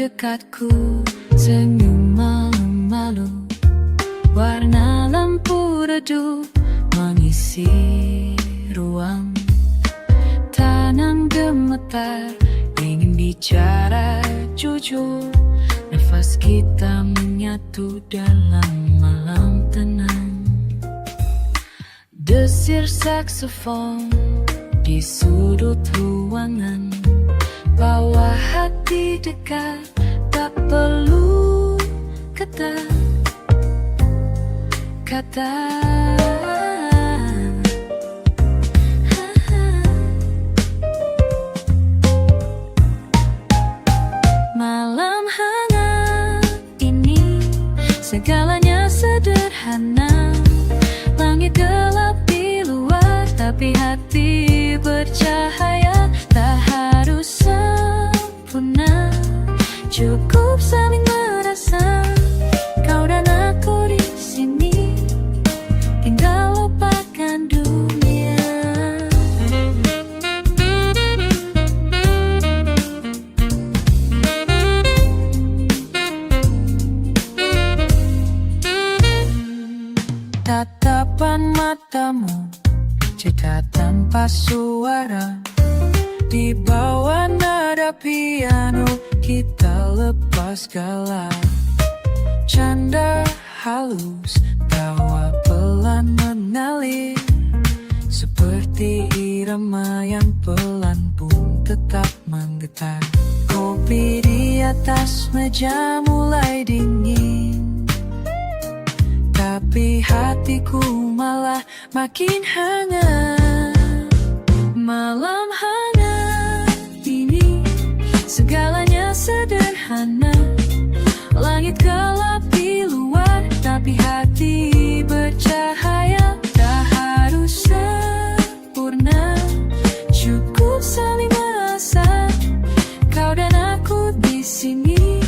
dekatku, senyum malu-malu. Warna lampu redup mengisi ruang. Tangan gemetar, ingin bicara jujur. Nafas kita menyatu dalam malam tenang. Desir saksofon di sudut ruangan. Bawa hati dekat, tak perlu kata. Malam hangat ini, segalanya sederhana. Langit gelap di luar, tapi hati bercahaya. Tak harus sempurna, cukup saling merasa. Kau dan aku di sini, tinggal lupakan dunia. Tatapan matamu, cerita tanpa suara. Di bawah nada piano, kita lepas galah. Canda halus, tawa pelan mengalir. Seperti irama yang pelan pun tetap menggetar. Kopi di atas meja mulai dingin, tapi hatiku malah makin hangat. Malam hangat ini, segalanya sederhana. Langit gelap di luar, tapi hati bercahaya. Tak harus sempurna, cukup saling merasa. Kau dan aku di sini,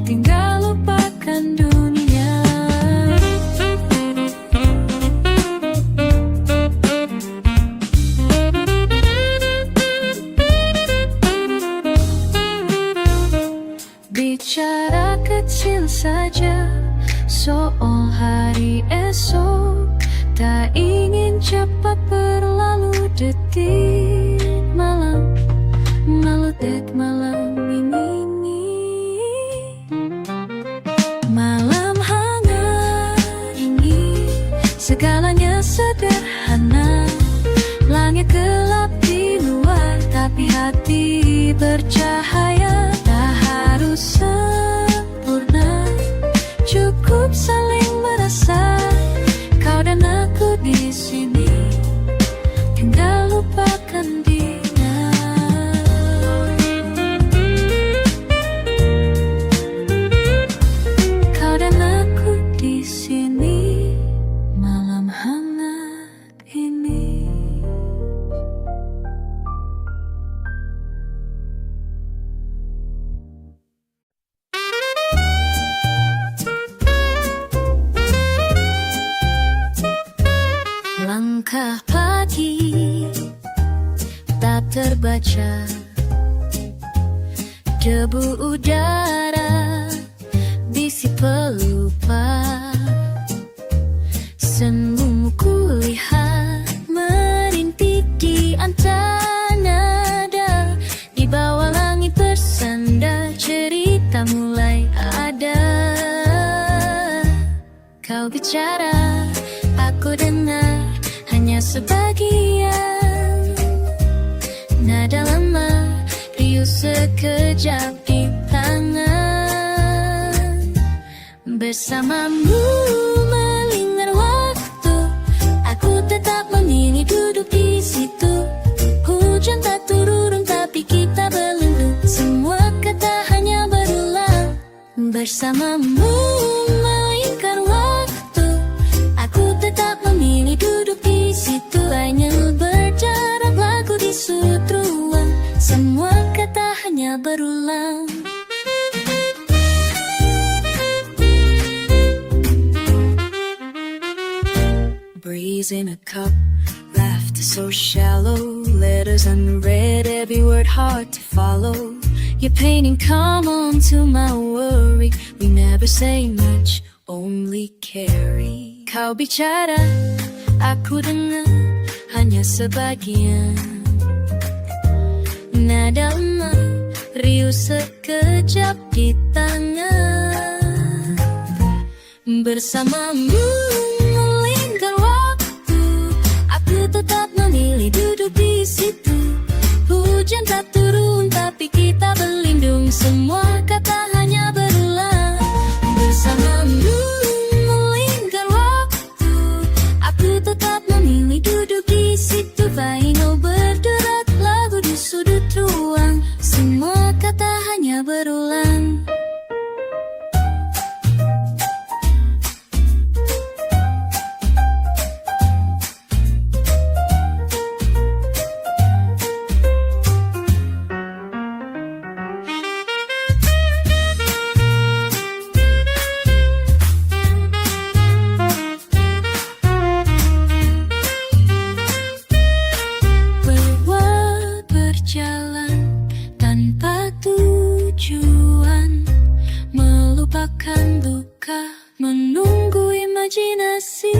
tinggal lupakan dunia. Bicara kecil saja soal hari esok, tak ingin cepat berlalu detik malam, meludet malam ini. Malam hangat ini, segalanya sederhana. Langit gelap di luar, tapi hati bercahaya. Tak harus sempurna, cukup saling merasa. Kau dan aku di sini, tinggal lupakan dia. Kau dan aku di sini, malam hangat ini. Langkah pagi tak terbaca, debu udara bisi pelupa. Sembungmu kulihat merintik di antara nada. Di bawah langit bersandar, cerita mulai ada. Kau bicara, aku dengar hanya sebagian. Nada lama, riuh sekejap di tangan. Bersamamu melingkar waktu, aku tetap memilih duduk di situ. Hujan tak turun tapi kita berlindung, semua kata hanya berulang. Bersamamu melingkar waktu, aku tetap memilih duduk di situ. Hanya berjarak lagu di sudut ruang, semua kata hanya berulang. Breeze in a cup, laughter so shallow, letters unread, every word hard to follow. your pain and come on to my worry. We never say much, only carry. Kau bicara, aku dengar, hanya sebagian. Nada lemah, riuh sekejap di tangan. Bersamamu melingkar waktu, aku tetap memilih duduk di situ. Hujan tak turun tapi kita berlindung, semua kata hanya berulang. Bersamamu melingkar waktu, aku tetap memilih duduk di situ. Vinyl berderak, lagu di sudut ruang, semua kata hanya berulang. Melupakan luka, menunggu imajinasi.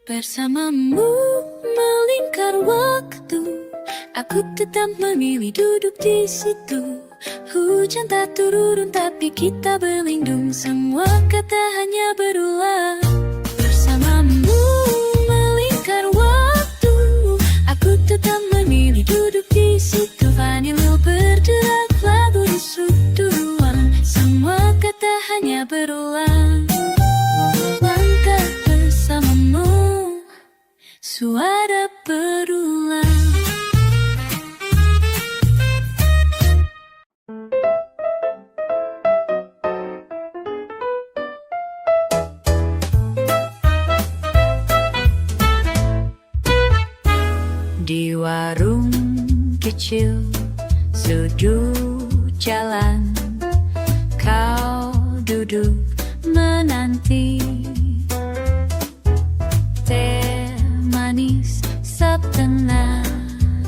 Bersamamu melingkar waktu, aku tetap memilih duduk di situ. Hujan tak turun tapi kita berlindung, semua kata hanya berulang. Bersamamu melingkar waktu, aku tetap memilih duduk di situ. Vanilla berderak, lagu di sudut ruang, semua kata hanya berulang. Langkah bersamamu, suara berulang. Di warung kecil sudut jalan, kau duduk menanti. Teh manis setengah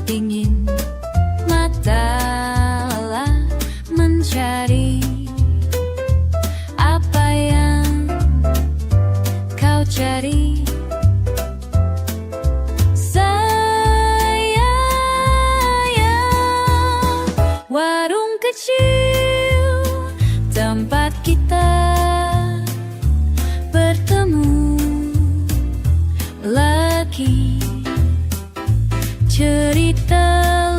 dingin, mata lelah mencari apa yang kau cari. Warung kecil, tempat kita bertemu lagi. Cerita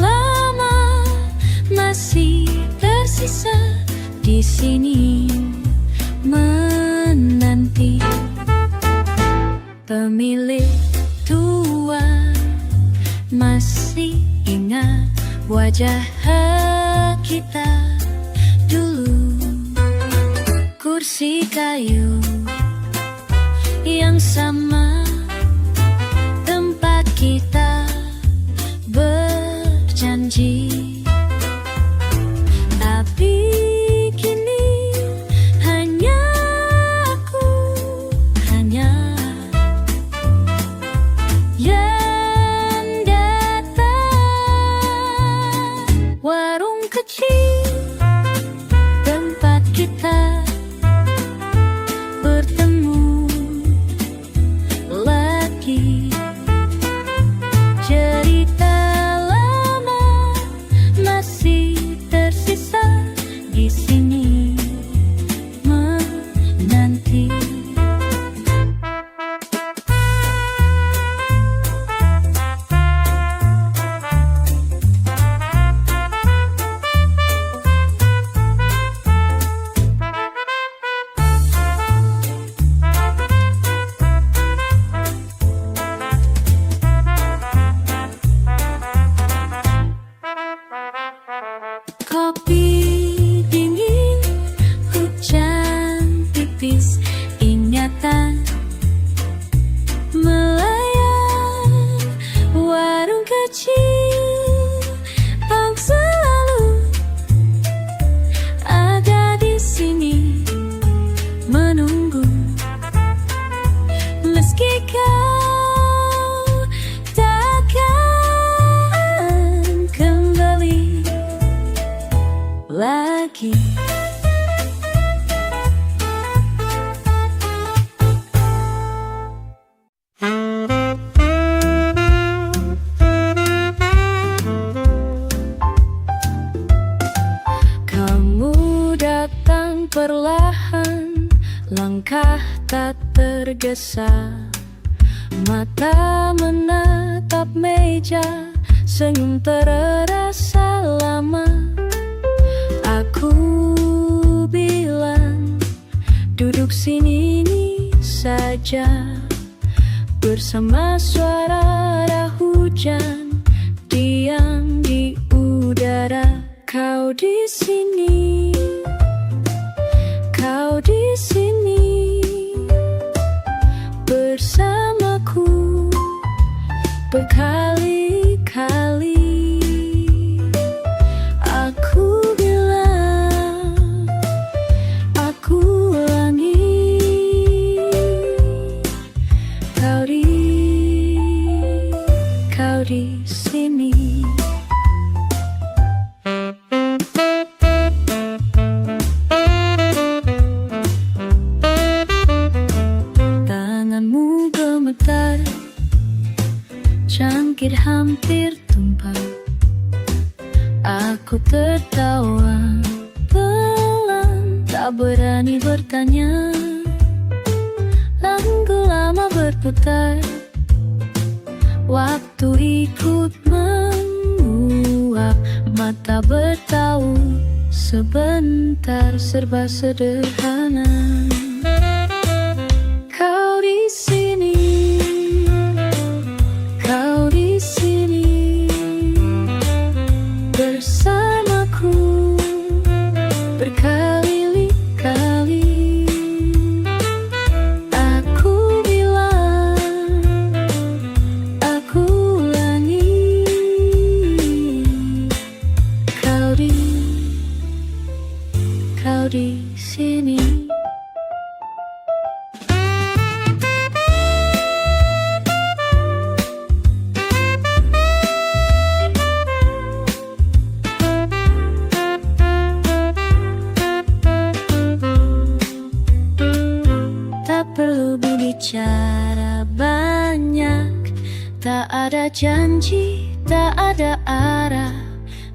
lama masih tersisa di sini menanti. Pemilik tua masih ingat wajah kita dulu. Kursi kayu yang sama, tempat kita berjanji. Tapi kini hanya aku, hanya yang datang. Warung kecil, tempat kita bertemu lagi. Kamu datang perlahan, langkah tak tergesa, mata menatap meja, senyum terasa lama. Aku bilang, duduk sini saja, bersama suara hujan, diam di udara. Kau di sini, kau di sini, bersamaku berkali-kali. Aku bilang, aku ulangi, kau di sini. Tanganmu gemetar, cangkir hampir tumpah. Aku tertawa pelan, tak berani bertanya. Lagu lama berputar, waktu ikut menguap. Mata bertaut sebentar, serba sederhana. Kau di sini, kau di sini, bersamaku berkali-kali. Aku bilang, aku ulangi, kau di sini. Perlu berbicara banyak, tak ada janji, tak ada arah,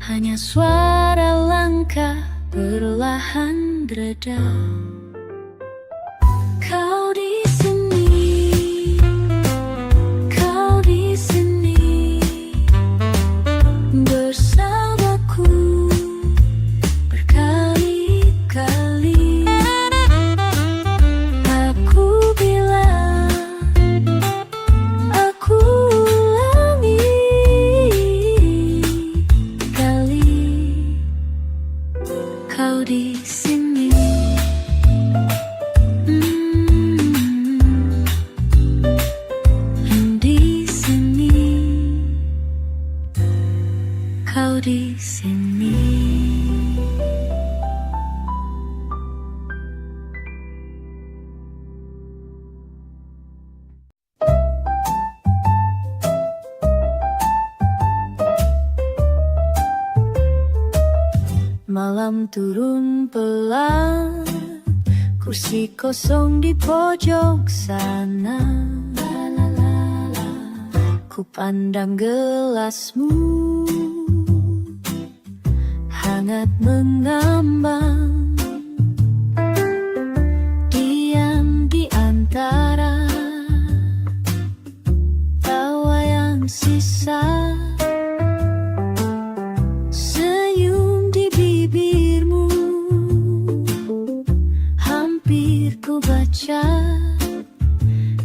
hanya suara langkah perlahan reda. Kau di sini, kau di sini, bersamaku berkali-kali. Kau di sini, di sini, kau di sini. Malam turun pelan, kursi kosong di pojok sana. Ku pandang gelasmu, hangat mengambang. Diam di antara tawa yang sisa.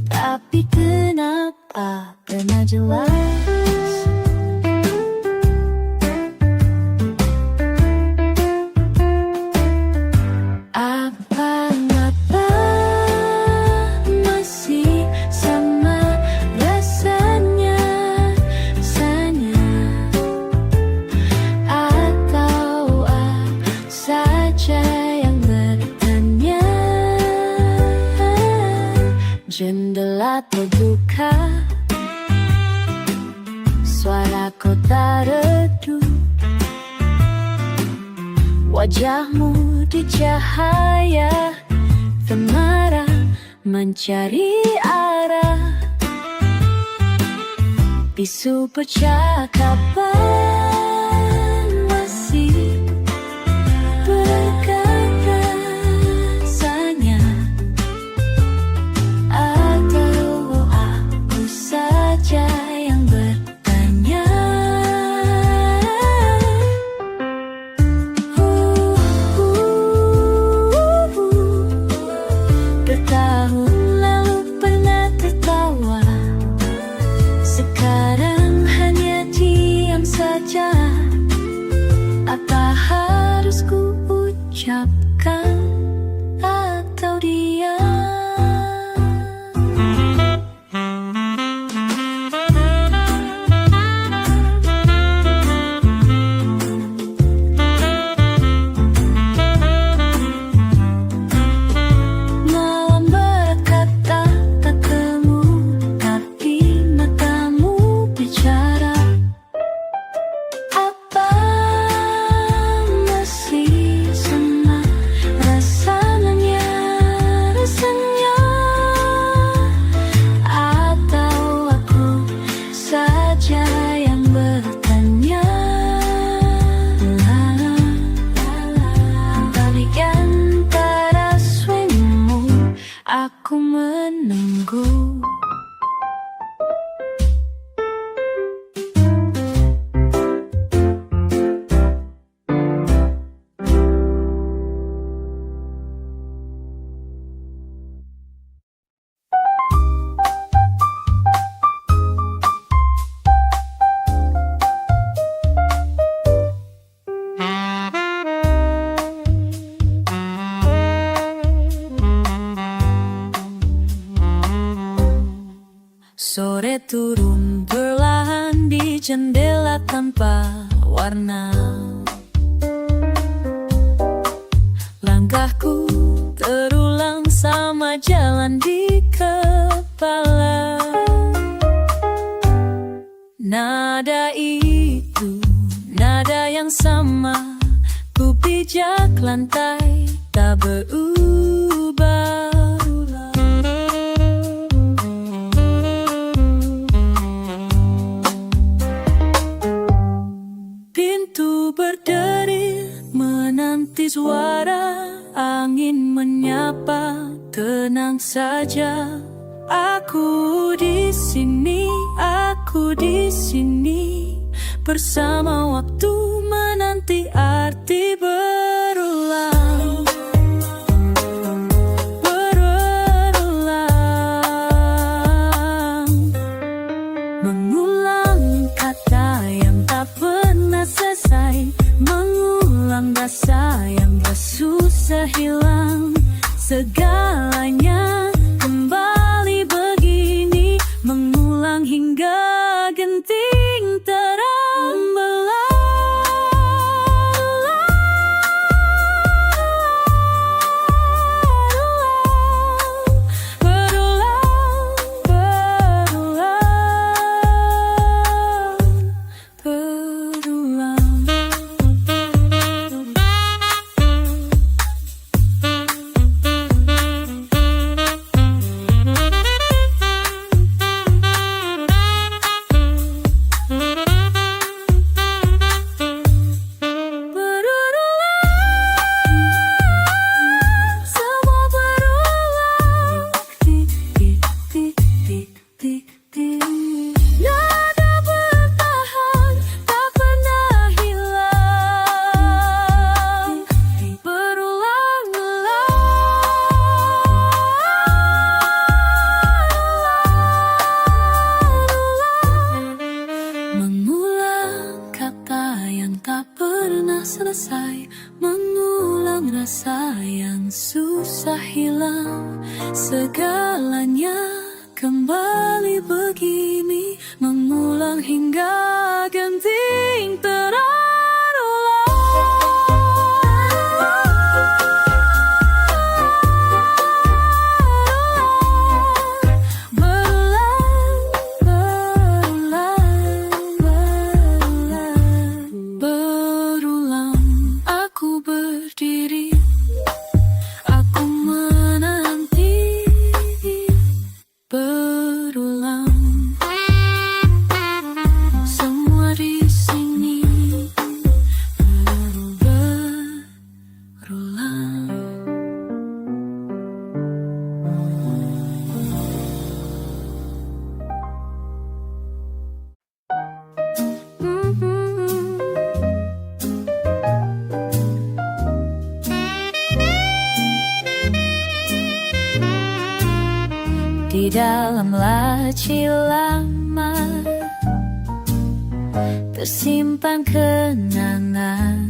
Tapi kenapa pernah jelas apa-apa masih sama rasanya, atau saja yang bertanya. Jendela terbuka, suara kota redup, Wajahmu di cahaya temaram mencari arah. Bisu percakapan masih berekat rasanya. Atau aku saja yang bertanya. Bertahun lalu pernah tertawa, sekarang hanya diam saja. Apa harus ku ucapkan atau diam? Malam berkata tak temu, tapi matamu bicara. Apa masih sama rasanya, atau aku saja yang bertanya? Balik antara swingmu, aku menunggu. Sore turun perlahan di jendela tanpa warna. Langkahku terulang sama jalan di kepala. Nada itu, nada yang sama, ku pijak lantai tak berubah. Pintu berderi menanti suara angin menyapa. Tenang saja, aku di sini, aku di sini, bersama waktu menanti arti berulang. Berulang, mengulang kata yang tak pernah selesai, mengulang rasa yang susah hilang. Segalanya kembali begini, mengulang hingga genting terang selesai, mengulang rasa yang susah hilang. Segalanya kembali begini, mengulang hingga genting terang. Berulang, aku di dalam laci lama tersimpan kenangan,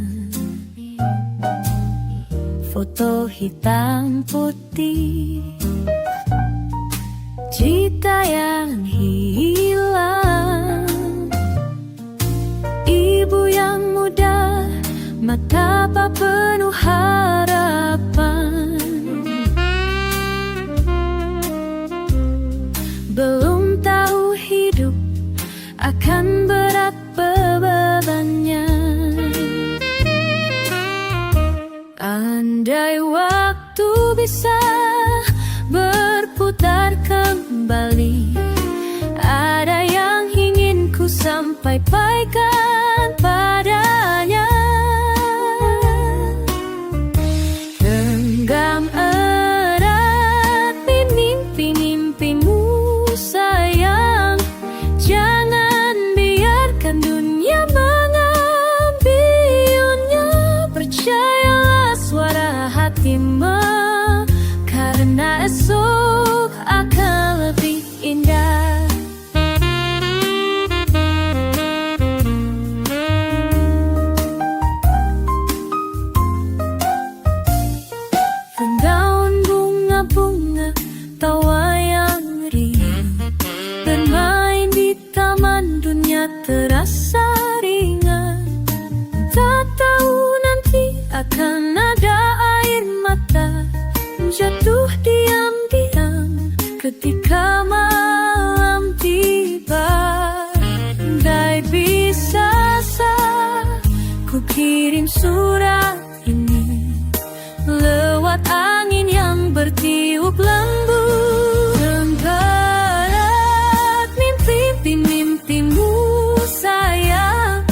foto hitam putih, cerita yang hilang. Ibu yang muda, mata penuh harapan. Belum tahu hidup akan berat bebannya. Andai waktu bisa berputar kembali, ada yang ingin ku sampaikan padanya. Genggam erat mimpi-mimpimu sayang, jangan biarkan dunia mengambilnya. Percayalah suara hatimu, karena esok akan lebih indah. Daun bunga-bunga, tawa yang riang, bermain di taman dunia terasa ringan. Tak tahu nanti akan ada air mata jatuh diam-diam ketika malam tiba. Andai bisa ku kirim surat ini lewat angin yang bertiup lembut. Tenggelam mimpi-mimpimu sayang,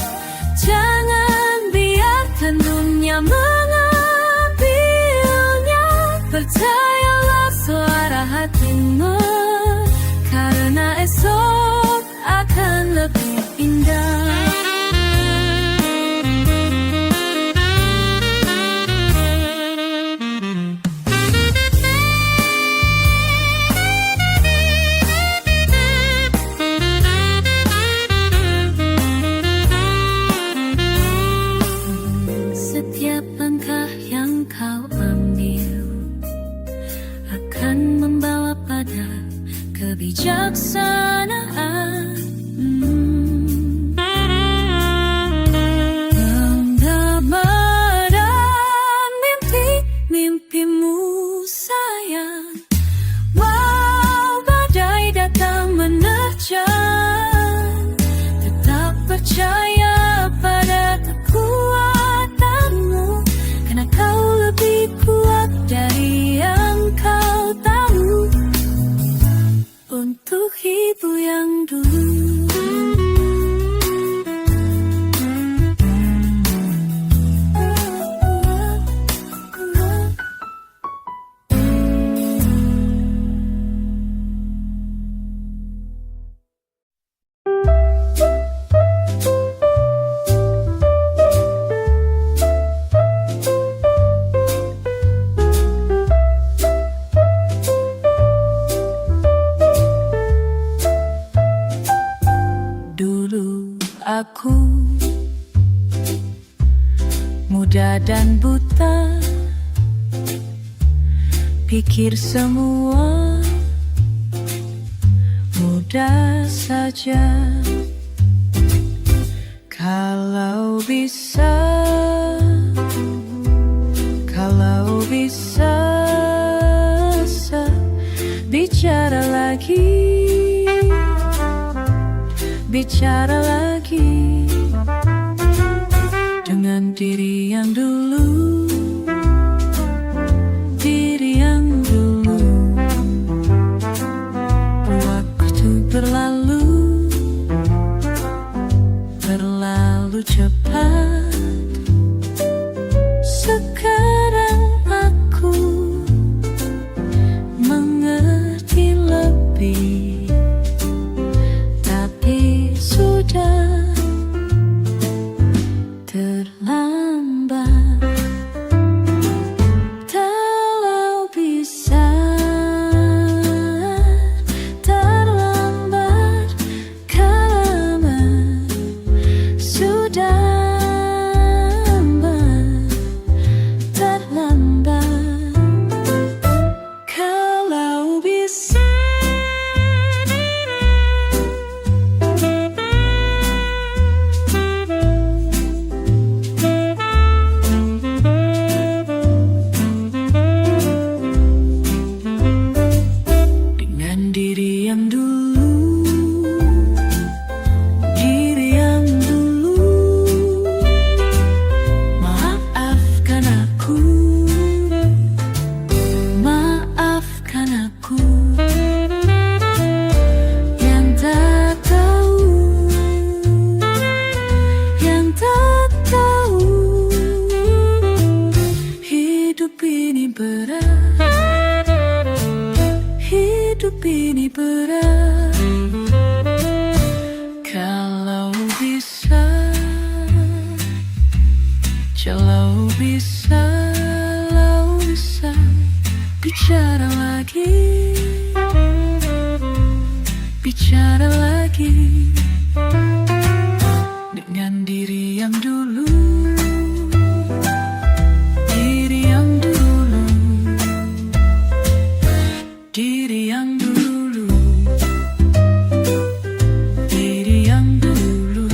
jangan biarkan dunia mengambilnya. Percayalah suara hatimu, karena esok akan lebih indah. Setiap langkah yang kau ambil akan membawa pada kebijaksanaan. Pendamaran mimpi-mimpimu sayang, walau badai datang menerjang, tetap percaya pada kekuatanmu, karena kau lebih kuat dari yang kau tahu. Untuk ibu yang dulu, aku muda dan buta, pikir semua mudah saja. Kalau bisa bicara lagi dengan diri yang dulu, Waktu berlalu cepat. Sekarang aku mengerti lebih, tapi sudah berat, hidup ini berat. Kalau bisa bicara lagi dengan diri yang dulu, diri yang dulu, diri yang dulu, diri yang dulu.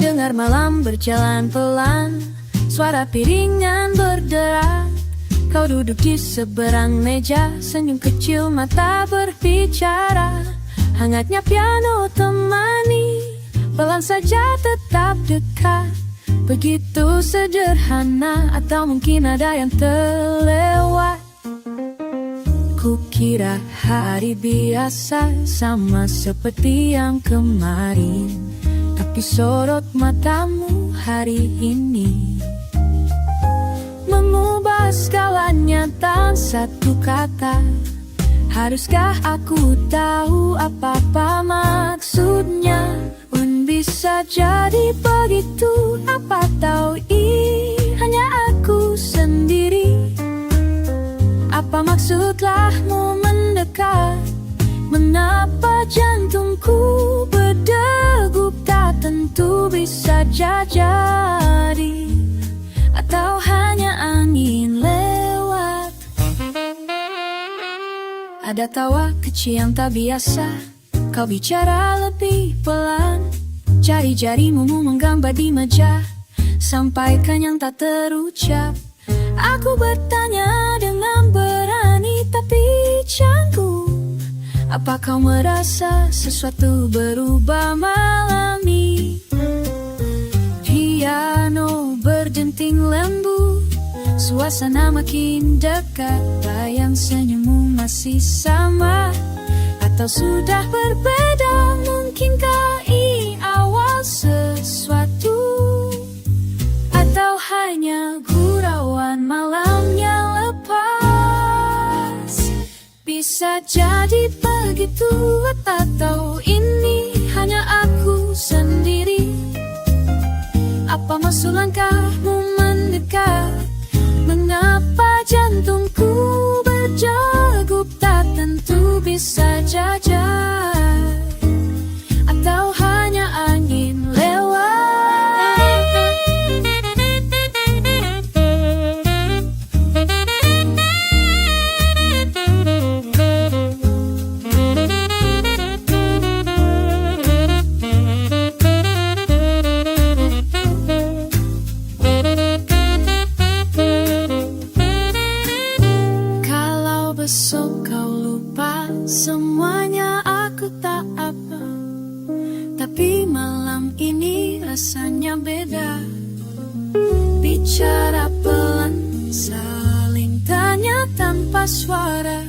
Dengar malam berjalan pelan, suara piringan berderak. Kau duduk di seberang meja, senyum kecil mata berbicara. Hangatnya piano temani, pelan saja tetap dekat. Begitu sederhana, atau mungkin ada yang terlewat. Kukira hari biasa sama seperti yang kemarin, tapi sorot matamu hari ini mengubah segalanya dan satu kata. Haruskah aku tahu apa maksudnya? Bisa jadi begitu, apa tahu ini hanya aku sendiri? Apa maksudmu mendekat? Mengapa jantungku berdegup? Tak tentu, bisa jadi atau hanya angin lewat. Ada tawa kecil yang tak biasa, kau bicara lebih pelan. Jari-jarimu menggambar di meja, sampaikan yang tak terucap. Aku bertanya dengan berani tapi canggung. Apa kau merasa sesuatu berubah malam ini? Piano berdenting lembut, suasana makin dekat. Bayang senyummu masih sama atau sudah berbeda? Mungkinkah ini awal sesuatu, atau hanya gurauan malamnya lepas? Bisa jadi begitu, atau ini hanya aku sendiri? Apa maksud langkahmu mendekat? Mengapa jantungku berdegup? Tak tentu, bisa jadi atau hanya angin lewat. Kalau besok kau lupa semuanya, aku tak apa. Tapi malam ini rasanya beda. Bicara pelan, saling tanya tanpa suara.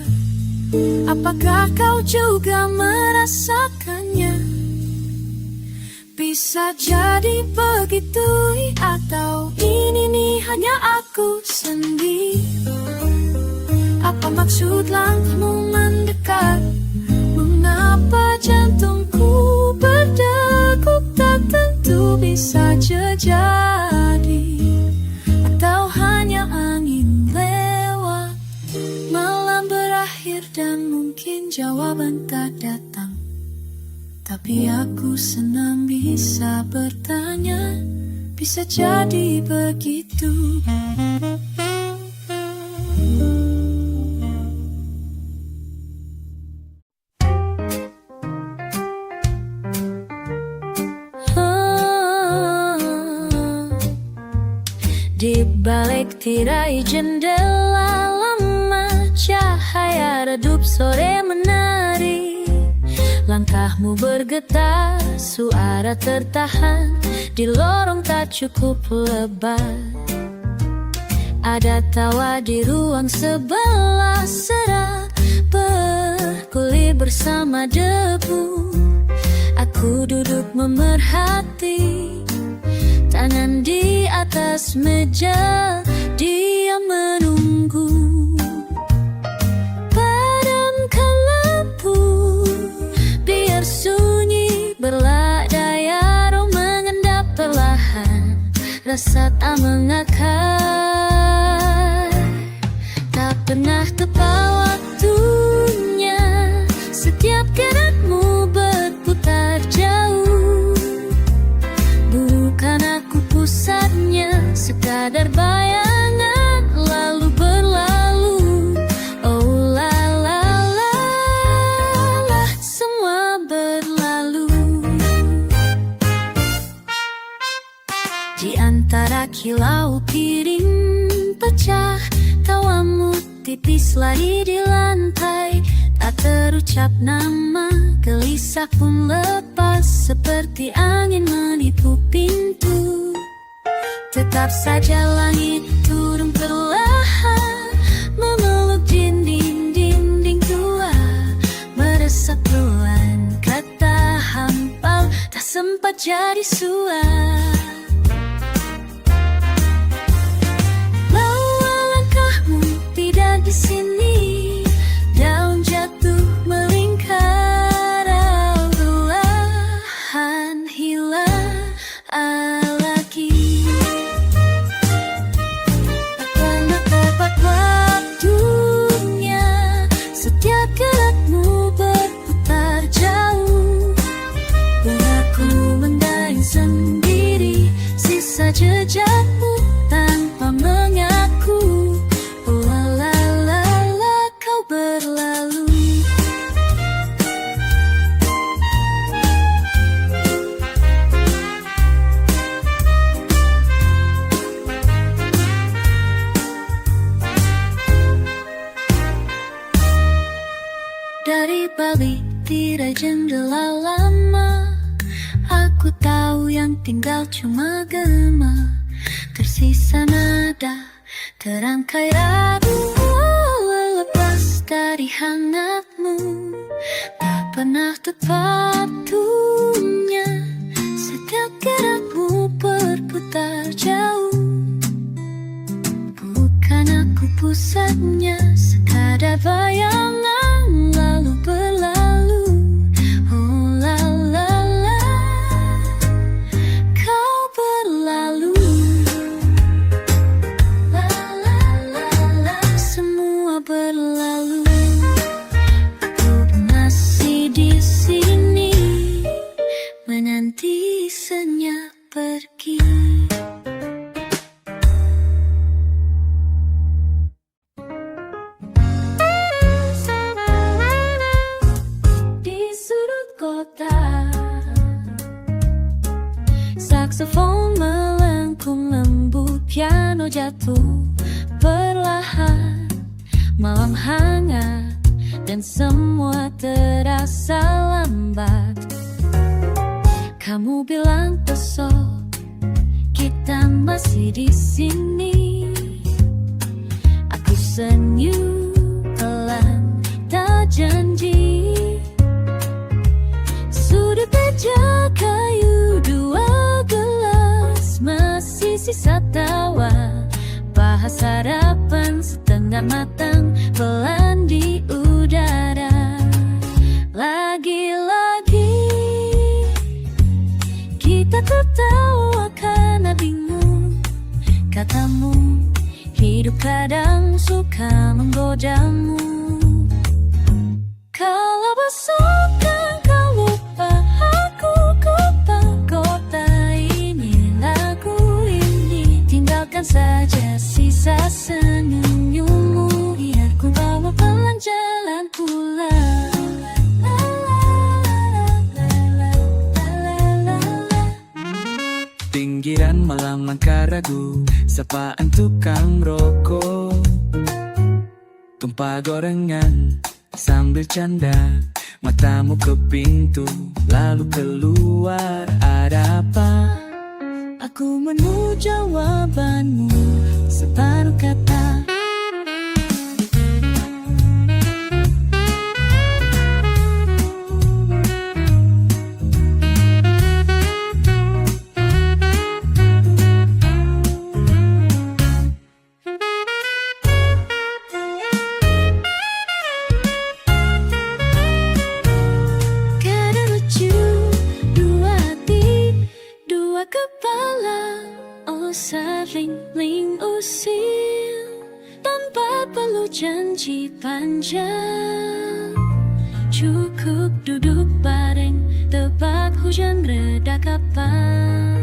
Apakah kau juga merasakannya? Bisa jadi begitu, atau ini hanya aku sendiri? Apa maksud langkahmu mendekat? Mengapa jantungku berdegup? Tak tentu, bisa jadi atau hanya angin lewat. Malam berakhir dan mungkin jawaban tak datang, tapi aku senang bisa bertanya. Bisa jadi begitu. baik tirai jendela lama, cahaya redup sore menari. Langkahmu bergetar, suara tertahan di lorong tak cukup lebar. Ada tawa di ruang sebelah, serak berkulit bersama debu. Aku duduk memerhati, tangan di atas meja, dia menunggu. Padamkan lampu, biar sunyi berlak-daya. Roh mengendap perlahan, rasa tak mengakar. Tak pernah tepat waktunya, setiap gerakmu berputar jauh. Bukan aku pusatnya, sekadar bayangan lalu berlalu. Oh la la la la, semua berlalu. Di antara kilau piring pecah, tawamu tipis lari di lantai. Tak terucap nama, gelisah pun lepas, seperti angin menipu pintu. Tetap saja langit turun perlahan, memeluk dinding-dinding tua. Meresap pelan, kata hampa tak sempat jadi suara. Bawa langkahmu, tidak di sini. Daun jatuh melingkar, perlahan hilang lagi. Tak pernah tepat waktunya, setiap gerakmu berputar jauh. Benakku mendayung sendiri, sisa jejakmu tanpa mengaku. Oh la la la la, kau berlalu. Dari balik tirai jendela lama, aku tahu yang tinggal cuma gema. Tersisa nada, terangkai ragu, lepas dari hangatmu. Tak pernah tepat waktunya, setiap gerakmu berputar jauh. Bukan aku pusatnya, sekadar bayangan lalu berlalu. Oh la la la, kau berlalu. La la la la, semua berlalu. Aku masih di sini, menanti senyap pergi. Saksofon melengkung lembut, piano jatuh perlahan. Malam hangat dan semua terasa lambat. Kamu bilang besok kita masih di sini. Aku senyum pelan, tak janji. Sudut meja kayu, dua gelas, masih sisa tawa. Bahas harapan setengah matang, pelan di udara. Lagi-lagi kita tertawakan bingung. Katamu, hidup kadang suka menggodamu. Kalau besok kan kau lupa aku, kota ini, lagu ini. Tinggalkan saja sisa senyummu, biar ku bawa pelan jalan pulang. Tinggi Makan malam langkah ragu, sapaan tukang rokok, tumpah gorengan sambil canda, matamu ke pintu lalu keluar. Ada apa? Aku menunggu jawabanmu, separuh kata. Kadang lucu, dua hati, dua kepala, oh saling usil tanpa perlu janji panjang. Cukup duduk bareng, tebak hujan reda kapan.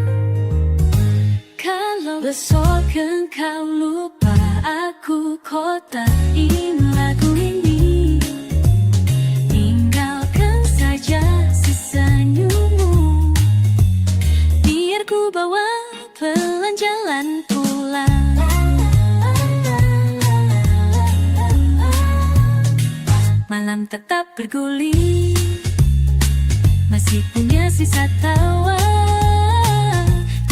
Kalau besok engkau lupa, aku kotain lagu ini. Tinggalkan saja sisa senyummu, biar ku bawa pelan jalan pulang. Malam tetap berguling, masih punya sisa tawa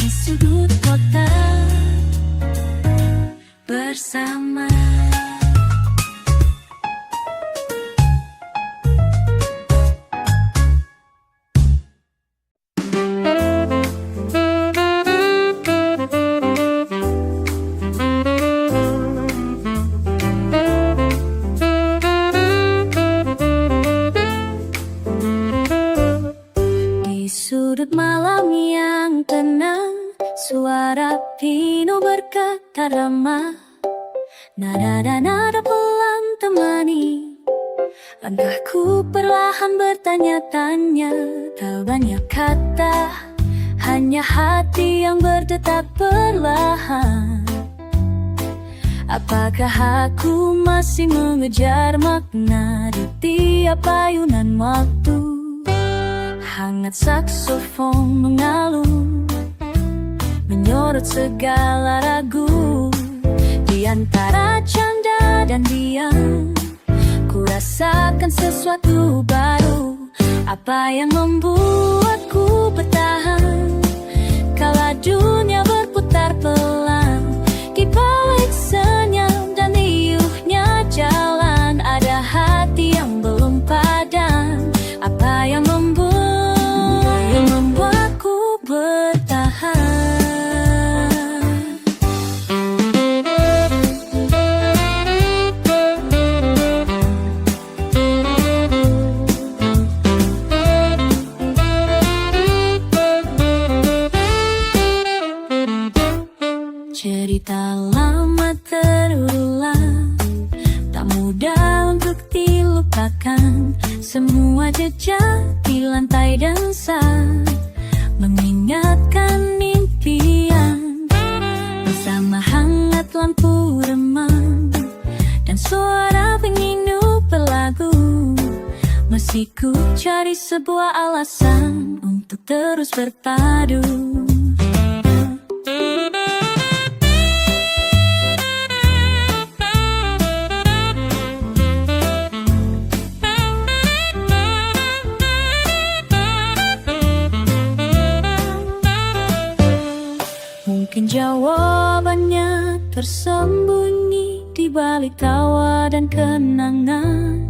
di sudut kota bersama. Di sudut malam yang tenang, suara Pino berkata ramah, nada dan nada pelan temani langkahku perlahan bertanya-tanya. Tak banyak kata, hanya hati yang berdetak perlahan. Apakah aku masih mengejar makna di tiap ayunan waktu? Hangat saksofon mengalun, menyorot segala ragu. Di antara canda dan diam, ku rasakan sesuatu baru. Apa yang membuatku bertahan kala dunia berputar pelan? Di balik senyum dan riuhnya jalan, ada hati yang belum padam. Apa yang membuatku bertahan? Cerita lama terulang, tak mudah untuk dilupakan. Semua jejak di lantai dansa mengingatkan impian. Bersama hangat lampu remang dan suara pengindu berlagu, masih ku cari sebuah alasan untuk terus berpadu. Mungkin jawabannya tersembunyi di balik tawa dan kenangan,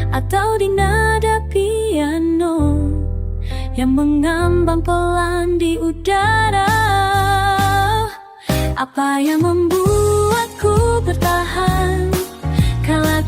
atau di nada piano yang mengambang pelan di udara. Apa yang membuatku bertahan kala